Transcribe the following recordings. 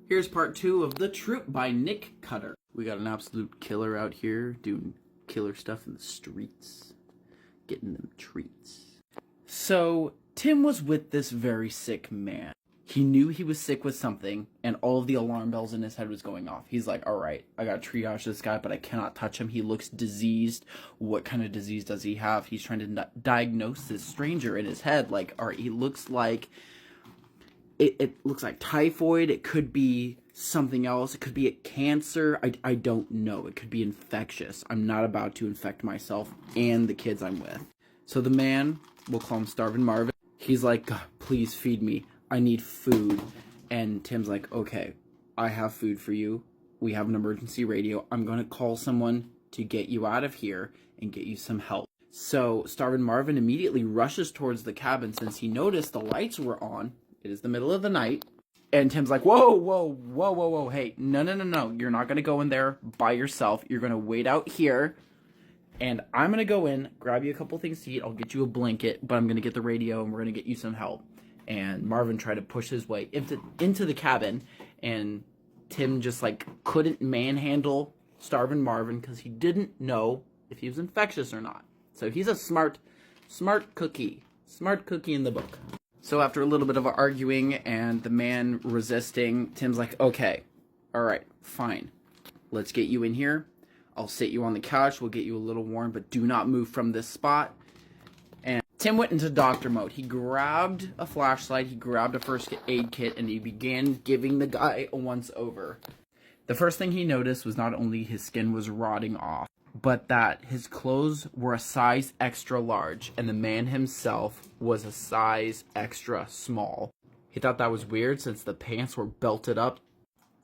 Here's part 2 of The Troop by Nick Cutter. We got an absolute killer out here doing killer stuff in the streets, getting them treats. So, Tim was with this very sick man. He knew he was sick with something, and all of the alarm bells in his head was going off. He's like, alright, I gotta triage this guy, but I cannot touch him. He looks diseased. What kind of disease does he have? He's trying to diagnose this stranger in his head. Like, alright, he looks like... It looks like typhoid. It could be something else. It could be a cancer. I don't know. It could be infectious. I'm not about to infect myself and the kids I'm with. So the man, we'll call him Starvin' Marvin, he's like, please feed me. I need food. And Tim's like, okay, I have food for you. We have an emergency radio. I'm going to call someone to get you out of here and get you some help. So Starvin' Marvin immediately rushes towards the cabin since he noticed the lights were on. It is the middle of the night, and Tim's like, whoa, hey, no, you're not going to go in there by yourself. You're going to wait out here, and I'm going to go in, grab you a couple things to eat, I'll get you a blanket, but I'm going to get the radio, and we're going to get you some help. And Marvin tried to push his way into the cabin, and Tim just, couldn't manhandle Starvin' Marvin, because he didn't know if he was infectious or not. So he's a smart cookie in the book. So after a little bit of arguing and the man resisting, Tim's like, okay, all right, fine. Let's get you in here. I'll sit you on the couch. We'll get you a little warm, but do not move from this spot. And Tim went into doctor mode. He grabbed a flashlight, he grabbed a first aid kit, and he began giving the guy a once-over. The first thing he noticed was not only his skin was rotting off, but that his clothes were a size extra large, and the man himself was a size extra small. He thought that was weird since the pants were belted up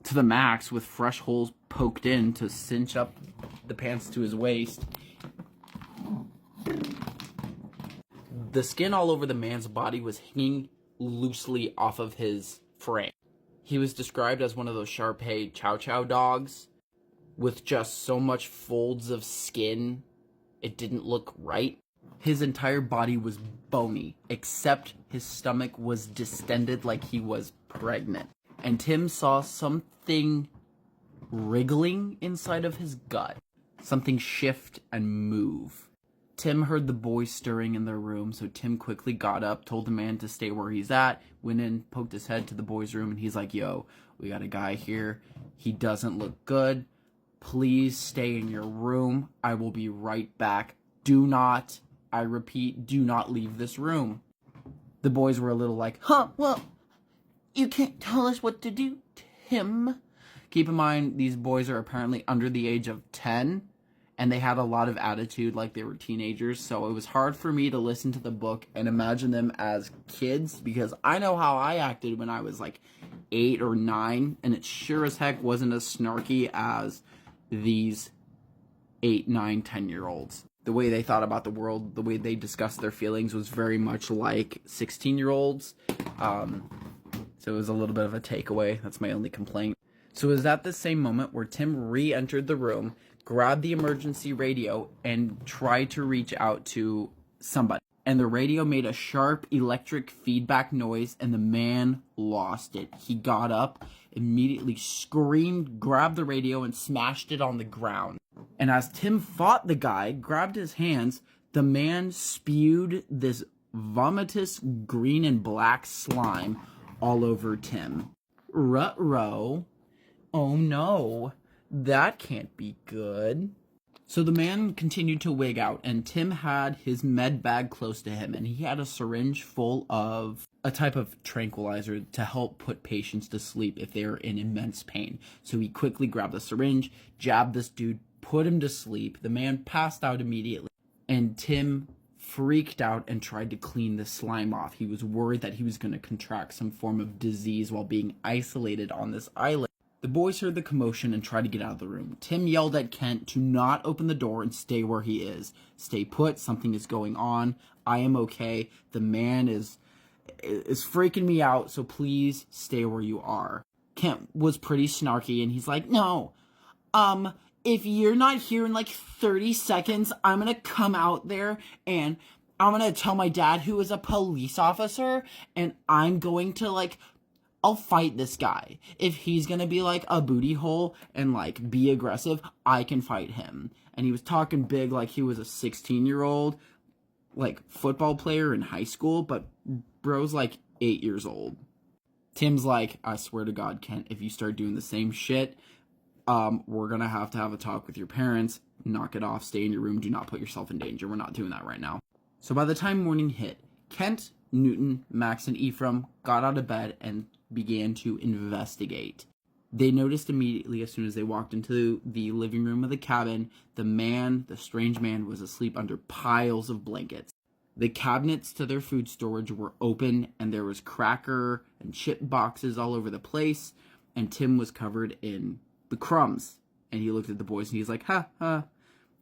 to the max with fresh holes poked in to cinch up the pants to his waist. The skin all over the man's body was hanging loosely off of his frame. He was described as one of those Shar-Pei Chow Chow dogs, with just so much folds of skin, it didn't look right. His entire body was bony, except his stomach was distended like he was pregnant. And Tim saw something wriggling inside of his gut. Something shift and move. Tim heard the boys stirring in their room, so Tim quickly got up, told the man to stay where he's at, went in, poked his head to the boys' room, and he's like, yo, we got a guy here. He doesn't look good. Please stay in your room. I will be right back. Do not, I repeat, do not leave this room. The boys were a little like, well, you can't tell us what to do, Tim. Keep in mind, these boys are apparently under the age of 10, and they had a lot of attitude like they were teenagers, so it was hard for me to listen to the book and imagine them as kids, because I know how I acted when I was 8 or 9, and it sure as heck wasn't as snarky as these 8, 9, 10-year-olds. The way they thought about the world, the way they discussed their feelings was very much like 16-year-olds. So it was a little bit of a takeaway. That's my only complaint. So it was at the same moment where Tim re-entered the room, grabbed the emergency radio, and tried to reach out to somebody. And the radio made a sharp electric feedback noise, and the man lost it. He got up, immediately screamed, grabbed the radio, and smashed it on the ground. And as Tim fought the guy, grabbed his hands, the man spewed this vomitous green and black slime all over Tim. Ruh-roh. Oh no, that can't be good. So the man continued to wig out, and Tim had his med bag close to him, and he had a syringe full of a type of tranquilizer to help put patients to sleep if they are in immense pain. So he quickly grabbed the syringe, jabbed this dude, put him to sleep. The man passed out immediately, and Tim freaked out and tried to clean the slime off. He was worried that he was going to contract some form of disease while being isolated on this island. The boys heard the commotion and tried to get out of the room. Tim yelled at Kent to not open the door and stay where he is. Stay put, something is going on. I am okay. The man is freaking me out, so please stay where you are. Kent was pretty snarky, and he's like, no, if you're not here in 30 seconds, I'm gonna come out there and I'm gonna tell my dad, who is a police officer, and I'm going to I'll fight this guy. If he's gonna be like a booty hole and like be aggressive, I can fight him. And he was talking big like he was a 16-year-old like football player in high school, but bro's like 8 years old. Tim's like, I swear to God, Kent, if you start doing the same shit, we're gonna have to have a talk with your parents. Knock it off, stay in your room, do not put yourself in danger. We're not doing that right now. So by the time morning hit, Kent, Newton, Max, and Ephraim got out of bed and began to investigate. They noticed immediately as soon as they walked into the living room of the cabin, the strange man, was asleep under piles of blankets. The cabinets to their food storage were open, and there was cracker and chip boxes all over the place, and Tim was covered in the crumbs. And he looked at the boys and he's like, ha, ha,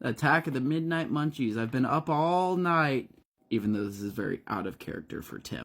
attack of the midnight munchies. I've been up all night. Even though this is very out of character for Tim.